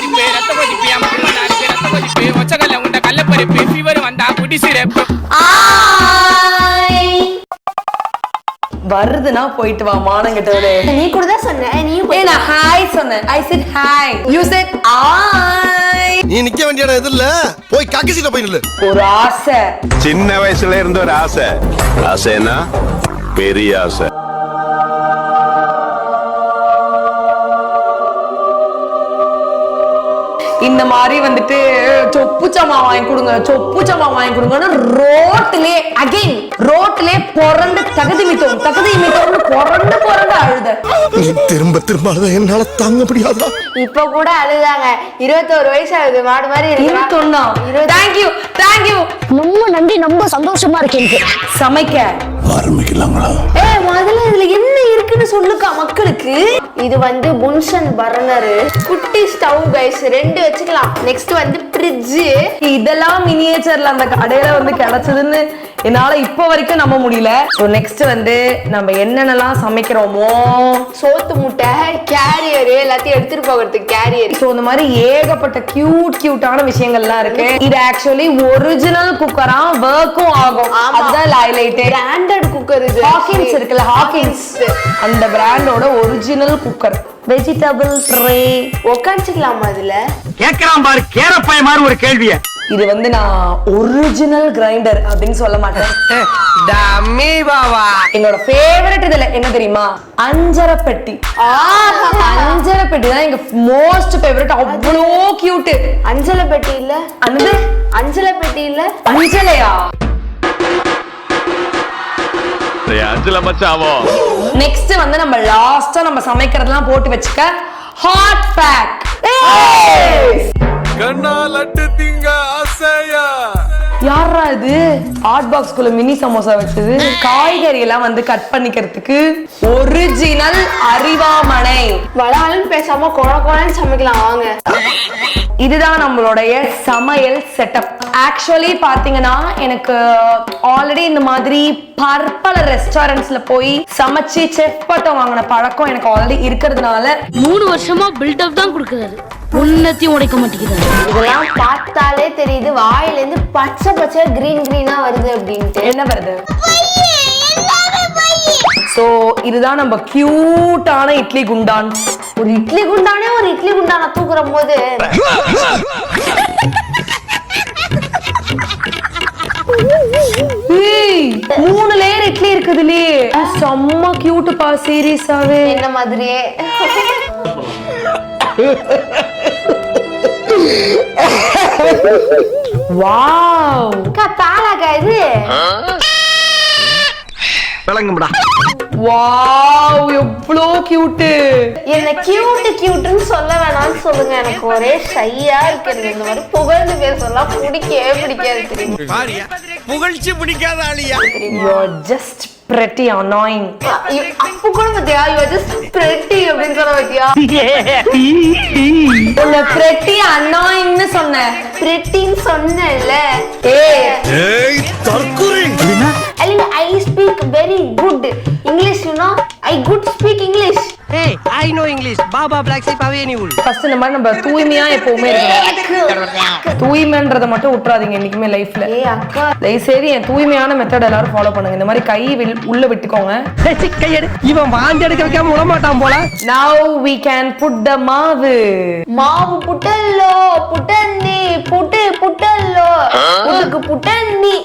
கொதிப்பு ரத்த கொதிப்பு அம்மா நாளைக்கு ரத்த கொதிப்பு ஒச்சகல்ல உண்ட கள்ளப்பருப்பு ஃபீவர் வந்தா குடி சிறப்பு வருதுன்னா போயிட்டு வா மானங்கிட்டவளே. நீ கூட தான் சொன்ன. நீ நான் ஹாய் சொன்னேன். I said hi. You said I. நீ நிக்க வேண்டிய இடம் எது இல்ல, போய் கக்கிசிட்ட போய் நில்லு. ஒரு ஆசை, சின்ன வயசுல இருந்த ஒரு ஆசை. ஆசைனா பெரிய ஆசை. இந்த மாதிரி வந்துட்டு சொப்புச்சமா வாங்கி கொடுங்கன்னு ரோட்லயே பொறண்டு தகுதி மிட்டோம் பொறண்டு அழுத. திரும்ப திரும்ப அழுத என்னால தாங்க முடியாதா? இப்ப கூட அழுதாங்க. 21 வயசு ஆகுது. மாடு மாதிரி இருக்கு. தேங்க்யூ ரொம்ப நன்றி. ரொம்ப சந்தோஷமா இருக்கு எனக்கு. சமைக்க ஆரம்பிக்கலாங்களா? முதல்ல இதுல என்ன இருக்குன்னு சொல்லுக்கா மக்களுக்கு. இது வந்து புன்சன் பர்னர், குட்டி ஸ்டவ் கைஸ், 2 வச்சுக்கலாம். நெக்ஸ்ட் வந்து ஃப்ரிட்ஜ். இதெல்லாம் மினியேச்சர்ல அந்த கடையில வந்து கிடைச்சதுன்னு என்னால இப்ப வரைக்கும் நம்ப முடியல. நெக்ஸ்ட் வந்து நம்ம என்னென்னலாம் சமைக்கிறோமோ, சோத்து முட்டை, கேரியர், எல்லாத்தையும் எடுத்துட்டு போகிறதுக்கு கேரியர். சோ இந்த மாதிரி ஏகப்பட்ட கியூட்டான விஷயங்கள்லாம் இருக்கு. இது ஆக்சுவலி ஒரிஜினல் குக்கரா ஒர்க்கும் ஆகும். அதுதான் ஹைலைட். பிராண்டட் குக்கர் இது. ஹாக்கின்ஸ் இருக்குல்ல, ஹாக்கின்ஸ் அந்த பிராண்டோட ஒரிஜினல் குக்கர். வெஜிடபிள் ட்ரே உட்காந்துக்கலாமா அதுல? கேக்குறான் பாரு கேரப்பாய மாதிரி ஒரு கேள்விய. இது வந்து நான் ஒரிஜினல் கிரைண்டர் அப்படின்னு சொல்ல மாட்டேன். டம்மி பாவா. என்னோட ஃபேவரட் இதுல என்ன தெரியுமா? அஞ்சரை பெட்டி. அஞ்சரை பெட்டி தான் எங்க மோஸ்ட் ஃபேவரட். அவ்வளோ கியூட். அஞ்சலை பெட்டி இல்ல? அஞ்சலை அஞ்சலை பெட்டி இல்ல? அஞ்சலையா? அஞ்சல மச்சாவோ. நெக்ஸ்ட் வந்து நம்ம லாஸ்டா நம்ம சமைக்கிறதெல்லாம் போட்டு வச்சுக்க ஹாட் பேக். கண்ணா லட்டு திங்க ஆசையா. யாரா இது ஹாட் பாக்ஸ் குள்ள மினி சமோசா வச்சது? காய்கறி எல்லாம் வந்து கட் பண்ணிக்கிறதுக்கு ஒரிஜினல் அரிவாமனை. வளாலும் பேசாம கோழன்னு சமைக்கலாம் வாங்க. இதுதான் நம்மளுடைய சமையல் செட்டப். ஆக்சுவலி பாத்தீங்கன்னா எனக்கு ஆல்ரெடி இந்த மாதிரி பற்பல ரெஸ்டாரண்ட்ஸ்ல போய் சமைச்சு செஃப் பட்டம் வாங்கின பழக்கம் எனக்கு ஆல்ரெடி இருக்கிறதுனால 3 வருஷமா பில்டப் தான் கொடுக்குறாரு. உன்னத்தையும் உடைக்க மாட்டேங்கிறாரு. இதெல்லாம் பார்த்தாலே தெரியுது வாயில இருந்து பச்சை பச்சை கிரீனா வருது அப்படின்ட்டு. என்ன வருது? சோ இதுதான் நம்ம கியூட்டான இட்லி குண்டான். ஒரு இட்லி குண்டான தூக்குற போது மூணு லேயர் இட்லி இருக்குதுலயே. செம்ம கியூட்டுப்பா சீரியஸாவே. என்ன மாதிரியே. வாவ் தாளாக்கா இது. விளங்கும்டா. வாவ் எவ்வளோ கியூட். என்ன கியூட்னு சொல்ல வேணாம்னு சொல்லுங்க. எனக்கு ஒரே ஷையா இருக்கு. இந்த மாதிரி புகழ்ந்து பேசலாம் பிடிக்காது தெரியுமா? புகழ்ச்சி பிடிக்காத ஆளியா? You're just pretty annoying. அப்ப கூட பத்தியா you are just pretty அப்படின்னு சொல்ல பத்தியா? உன்னை pretty annoyingனு சொன்னேன். prettyன்னு சொன்னேன்ல. ஏய் தற்குறி. I speak very good English, you know. I good speak English. Hey, I know English. Baba black sheep away any wool. First இந்த மாதிரி நம்ம தூய்மையா எப்பவுமே இருக்கணும். தூய்மைன்றத மட்டும் விட்டுறாதீங்க என்னைக்குமே லைஃப்ல. அக்கா சரி என் தூய்மையான மெத்தட் எல்லாரும் ஃபாலோ பண்ணுங்க. இந்த மாதிரி கை உள்ள விட்டுக்கோங்க. கையெடு. இவன் வாந்தி எடுக்க வைக்காம விட மாட்டான் போல. Now we can put the மாவு. மாவு புட்டல்லோ புட்டன்னி புட்டல்லோ புட்டன்னி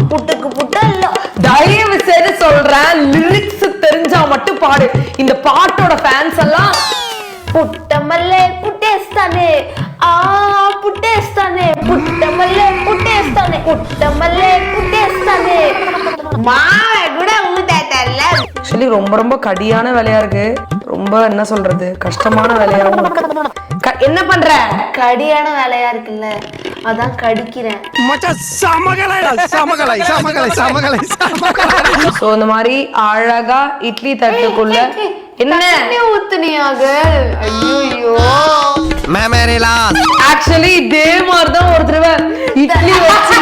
புட்டுக்கு புட்டல்லோ. தயவு செய்து சொல்றேன், லிரிக்ஸ் தெரிஞ்சா மட்டும் பாடு. இந்த பாட்டோட ஃபேன்ஸ் எல்லாம் புட்டமல்லே புட்டேஸ்தானே புட்டேஸ்தானே புட்டமல்லே புட்டேஸ்தானே புட்டமல்லே புட்டேஸ்தானே. மாவை கூட ஊத்தாத்தல்ல. ஆக்சுவலி ரொம்ப கடியான வேலையா இருக்கு. ரொம்ப என்ன சொல்றது, கஷ்டமான வேலையாவும் இருக்கு. என்ன பண்ற? கடியான வேலையா இருக்குல்ல, அதான் கடிக்கிறேன். மச்சான் சமகலை. சோ இந்த மாதிரி அழகா இட்லி தட்டுக்குள்ள என்ன ஊத்துனியாக? ஐயோ மேமேரிலா. ஆக்சுவலி இதே மாதிரி தான் ஒரு தடவை இட்லி வச்சு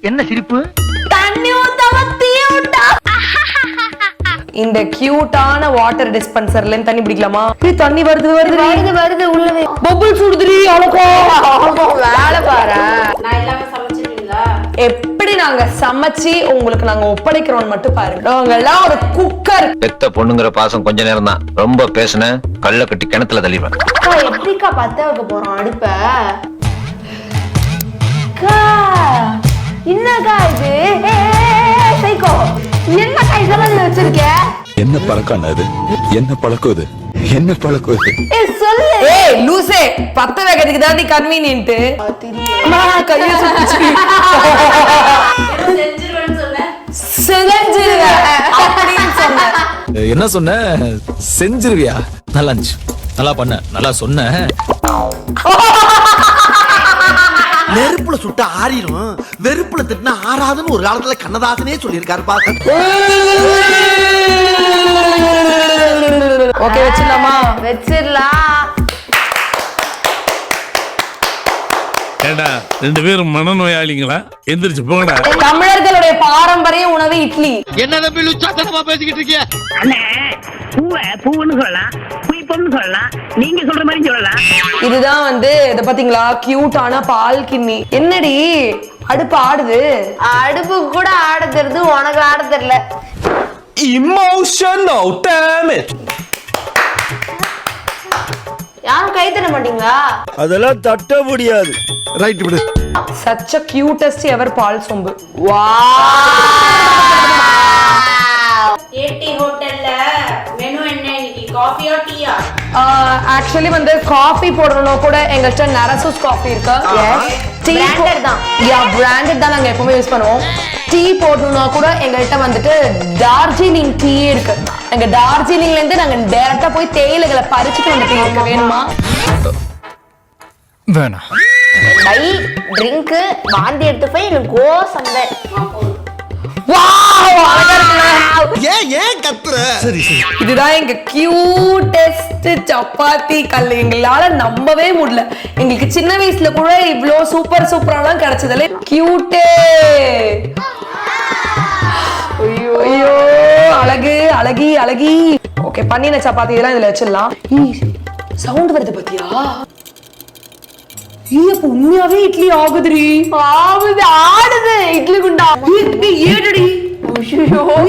என்ன சிரிப்பு? தண்ணி ஊத்தாம தீ விட்டா. இந்த கியூட்டான வாட்டர் டிஸ்பென்சர்ல இருந்து தண்ணி பிடிக்கலாமா? தண்ணி வருது வருது வருது வருது உள்ளவே பபிள் சுடுதுரி அழகோ வேலை பாரு. எப்படி நாங்க சமைச்சு உங்களுக்கு நாங்க ஒப்படைக்கிறோம் மட்டும் பாருங்க. நாங்க எல்லாம் ஒரு குக்கர். பெத்த பொண்ணுங்கிற பாசம் கொஞ்ச நேரம் தான், ரொம்ப பேசுன கல்ல கட்டி கிணத்துல தள்ளிடுவேன். எப்படிக்கா பத்த வைக்க போறோம் அடுப்ப? என்னக்கா இது? சைக்கோ என்னக்கா இதெல்லாம் வச்சிருக்க? என்ன பழக்கம் அது? என்ன பழக்கம் இது? என்ன பழக்கம் இது? சொல்லு. ஏய் லூசே, பத்த வைக்கிறதுக்கு தாண்டி கன்வீனியன்ட். அம்மா கைய சுத்துச்சு. செஞ்சிருவேன் அப்படின்னு சொன்னேன். என்ன சொன்ன? செஞ்சிருவியா? நல்லா இருந்துச்சு, நல்லா பண்ண, நல்லா சொன்ன. நெருப்புல சுட்ட ஆறிடும், வெறுப்புல திட்டினா ஆறாதுன்னு ஒரு காலத்துல கண்ணதாசனே சொல்லியிருக்காரு பாக்க. ஓகே வச்சிடலாமா? வச்சிடலாம். ஏண்டா ரெண்டு பேரும் மனநோயாளிங்களா? எந்திரிச்சு போங்கடா. தமிழர்களுடைய பாரம்பரிய உணவு இட்லி. என்ன தம்பி லுச்சாத்தனமா பேசிக்கிட்டு இருக்கிய? பூன்னு சொல்லலாம், பொண்ணு சொல்லலாம், நீங்க சொல்ற மாதிரி சொல்லலாம். இதுதான் வந்து இத பாத்தீங்களா, கியூட்டான பால் கிண்ணி. என்னடி அடுப்பு ஆடுது? அடுப்பு கூட ஆட தெரியுது, உனக்கு ஆட தெரியல. Emotional damage. யாரும் கை தட்ட மாட்டீங்களா? அதெல்லாம் தட்ட முடியாது. ரைட் விடு. Such a cutest ever பால் சொம்பு. ஏடி ஹோட்டல்ல மெனு என்ன இன்னைக்கு? காஃபியா டீயா? ஆக்சுவலி வந்து காஃபி போடணும்னா கூட எங்கள்கிட்ட நரசூஸ் காஃபி இருக்கு. டீ Branded தான். யா பிராண்டட் தான் நாங்க எப்பவுமே யூஸ் பண்ணுவோம். டீ போடணும்னா கூட எங்கள்கிட்ட வந்துட்டு டார்ஜிலிங் டீ இருக்கு. எங்க டார்ஜிலிங்ல இருந்து நாங்க டைரக்டா போய் தேயிலைகளை பறிச்சுட்டு வந்து டீ இருக்கு. வேணுமா? வேணாம். பை ட்ரிங்க் வாந்தி எடுத்து போய் எனக்கு கோசம்ல. ஏன் கத்துற? சரி சரி. இதுதான் எங்க கியூட்டஸ்ட் சப்பாத்தி கல். எங்களால நம்பவே முடியல. எங்களுக்கு சின்ன வயசுல கூட இவ்ளோ சூப்பராலாம் கிடைச்சதுல கியூட்டே. ஐயோ ஐயோ அழகு அழகி அழகி. ஓகே பண்ணின சப்பாத்தி இதெல்லாம் இதுல வச்சிடலாம். சவுண்ட் வருது பாத்தியா? உண்மையாவே இட்லி ஆகுதுடி. ஆகுது ஆடுது இட்லி குண்டா. ஏடடி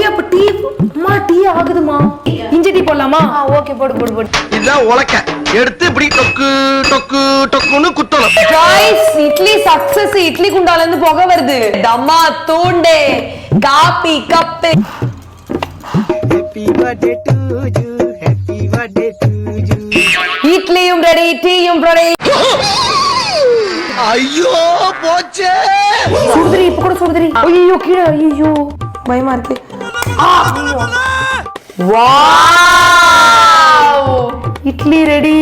அப்ப டீ அம்மா டீ ஆகுதுமா. இஞ்சி டீ போடலாமா? ஓகே போடு போடு போடு. இதான் உலக்க எடுத்து இப்படி டொக்கு டொக்கு டொக்குன்னு குத்தணும். Guys idli success. இட்லி குண்டால இருந்து புகை வருது. தம்மா தூண்டே coffee cup. Happy birthday to you, happy birthday to you. இட்லியும் ரெடி, டீயும் ரெடி. ஐயோ போச்சே. சுடுதுரி இப்ப கூட சுடுதுரி. ஐயோ கீழே. ஐயோ பயமா இருக்கு. Wow idli ready.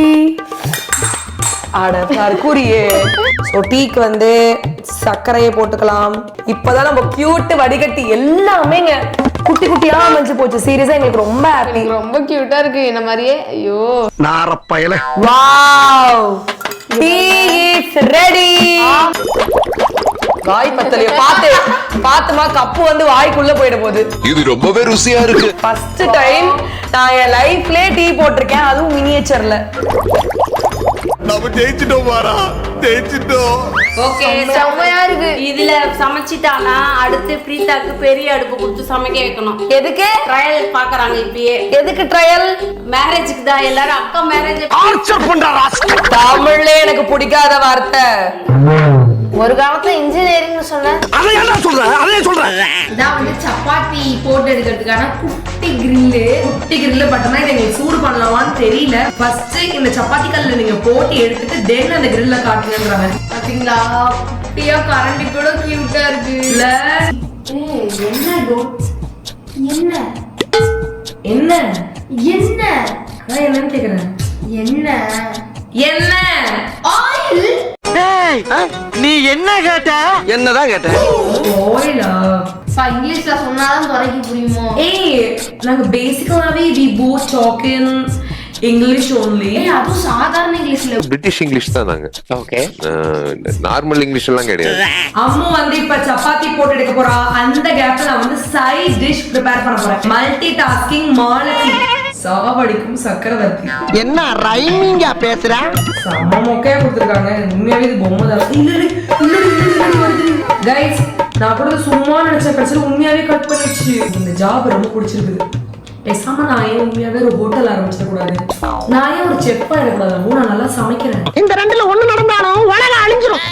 அட கர்க்குரியே. சோ டீக்கு வந்து சர்க்கரையை போட்டுக்கலாம். இப்பதான் நம்ம கியூட் வடிகட்டி எல்லாமேங்க குட்டி குட்டியா அமைஞ்சு போச்சு. சீரியஸா எங்களுக்கு ரொம்ப ஹாப்பி. ரொம்ப கியூட்டா இருக்கு என்ன மாதிரியே. ஐயோ நாரப்பயல. Wow tea is ready. வாய் பத்தலையோ பாத்துமா கப்பு வந்து வாய்க்குள்ள போயிட போகுது. இது ரொம்பவே ருசியா இருக்கு. ஃபர்ஸ்ட் டைம் நான் என் லைஃப்ல டீ போட்டிருக்கேன், அதுவும் மினியேச்சர்ல. நாம ஜெயிச்சிட்டோம் பாரா, ஜெயிச்சிட்டோம். ஓகே செம்மையா இருக்கு. இதுல சமைச்சிட்டானா அடுத்து பிரீதாக்கு பெரிய அடுப்பு கொடுத்து சமைக்க வைக்கணும். எதுக்கு ட்ரையல் பாக்குறாங்க இப்பயே. எதுக்கு ட்ரையல்? மேரேஜுக்கு தான். எல்லாரும் அக்கா மேரேஜ். ஆர்ச்சர் பண்றாரா? தமிழ்ல எனக்கு பிடிக்காத வார்த்தை. ஒரு காலத்துல இன்ஜினியரிங் சொன்னேன். அதை என்ன சொல்ற? அதே சொல்றேன். இதான் வந்து சப்பாத்தி போட்டு எடுக்கிறதுக்கான குட்டி கிரில்லு பட்டனா இதை நீங்க சூடு பண்ணலாமான்னு தெரியல. ஃபர்ஸ்ட் இந்த சப்பாத்தி கல்ல நீங்க போட்டு எடுத்துட்டு தென் அந்த கிரில்ல காட்டுங்கன்றாங்க. பாத்தீங்களா குட்டியா கரண்டி கூட கியூட்டா இருக்கு இல்ல? என்ன டோட்ஸ்? என்ன என்ன என்ன என்னன்னு கேக்குறேன். என்ன என்ன ஆயில்? நீ என்ன கேட்ட? என்னதான் கேட்ட? ஆயிலா? இங்கிலீஷ்ல சொன்னாதான் துறைக்கு புரியுமோ? ஏய் நாங்க பேசிக்கலாவே we both talk in English only. அதுவும் சாதாரண இங்கிலீஷ்ல. பிரிட்டிஷ் இங்கிலீஷ் தான் நாங்க. ஓகே. நார்மல் இங்கிலீஷ் எல்லாம் கிடையாது. அம்மு வந்து இப்ப சப்பாத்தி போட்டு எடுக்க போறா. அந்த கேப்ல நான் வந்து சைட் டிஷ் ப்ரிப்பேர் பண்ண போறேன். Multi tasking Malathi. சாவடிக்கும் சக்கரவர்த்தி. என்ன ரைமிங்கா பேசுற? செம்ம மொக்கையா கொடுத்துருக்காங்க. உண்மையாவே இது பொம்மை தான். கைஸ், நான் கூட சும்மா நினைச்ச பிரச்சனை உண்மையாவே கட் பண்ணிடுச்சு. இந்த ஜாப் ரொம்ப பிடிச்சிருக்குது. பேசாம நான் ஏன் உண்மையாவே ஒரு ஹோட்டல் ஆரம்பிச்சிட கூடாது? நான் ஏன் ஒரு செஃப் ஆயிடக்கூடாது? நான் நல்லா சமைக்கிறேன். இந்த ரெண்டுல ஒண்ணு நடந்தாலும் உலகம் அழிஞ்சிரும்.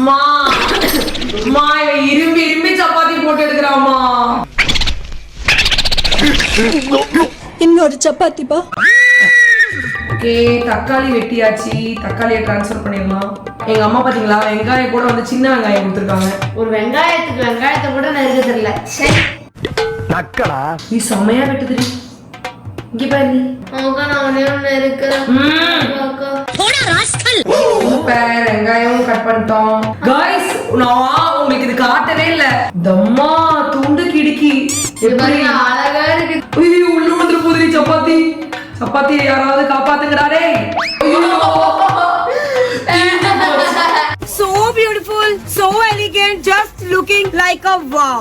மா இரும்பி இரும்பி சப்பாத்தி போட்டு எடுக்கிறாமா. இன்னொரு சப்பாத்திப்பா. ஓகே, தக்காளி வெட்டியாச்சு. தக்காளியை டிரான்ஸ்ஃபர் பண்ணிடலாம். எங்க அம்மா பாத்தீங்களா, வெங்காயம் கூட வந்து சின்ன வெங்காயம் கொடுத்துருக்காங்க. ஒரு வெங்காயத்துக்கு வெங்காயத்தை கூட நறுக்க தெரியல. சரி நக்கலா நீ செம்மையா வெட்டுதுடி. இங்க பாரு. அவங்க நான் ஒண்ணு இருக்கிறேன். சூப்பர், வெங்காயம் கட் பண்ணிட்டோம். காய்ஸ், நான் உங்களுக்கு இது காட்டவே இல்ல. தம்மா துண்டு கிடுக்கி எப்படி அழகா இருக்கு. ஐயோ, உள்ள வந்துரு போதுரி சப்பாத்தி. சப்பாத்தியை யாராவது காப்பாத்துங்கடாரே. So beautiful, so elegant, just looking like a wow.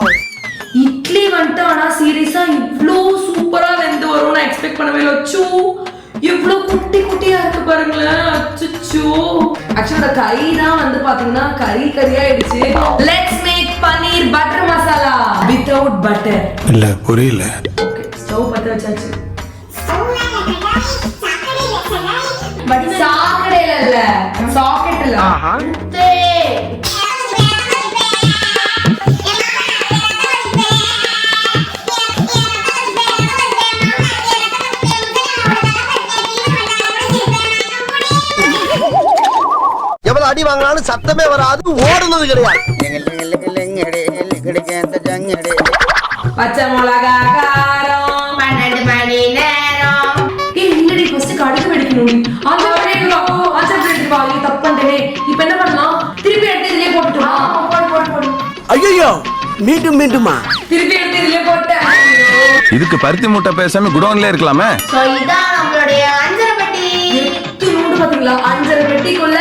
Idli வந்துட்டு ஆனா சீரியஸா இவ்ளோ சூப்பரா வெந்து வரும் நான் எக்ஸ்பெக்ட் பண்ணவே இல்லை. அச்சோ, இவ்ளோ குட்டி குட்டியா இருக்கு பாருங்களேன். அச்சோ, ஆக்சுவலா இந்த கறி தான் வந்து பாத்தீங்கன்னா கறியா ஆயிடுச்சு. Let's make paneer butter masala without butter. இல்ல புரியல. ஓகே, ஸ்டவ் பத்த வச்சாச்சு. பட் சாக்கடையில இல்ல, சாக்கெட்ல. எவ்வளவு அடி வாங்கினாலும் சத்தமே வராது, ஓடுனது கிடையாது. பச்சை மிளகா காரம் 12 மணி நேரம். இல்லடி, ஃபர்ஸ்ட் கடுகு வெடிக்கணும். அந்த வரையில அந்த வெடிக்கு வா. இது தப்பு பண்ணிட்டேனே. இப்போ என்ன பண்ணலாம்? திருப்பி எடுத்து இதுலயே போட்டுடலாம். போடு. ஐயோ, மீண்டுமா? திருப்பி எடுத்து இதுலயே போட்டேன். இதுக்கு பருத்தி மூட்டை பேசாம குடோன்ல இருக்கலாமே. சோ இதான் நம்மளுடைய அஞ்சரை பெட்டி. துண்டு பாத்தீங்களா? அஞ்சரை பெட்டிக்குள்ள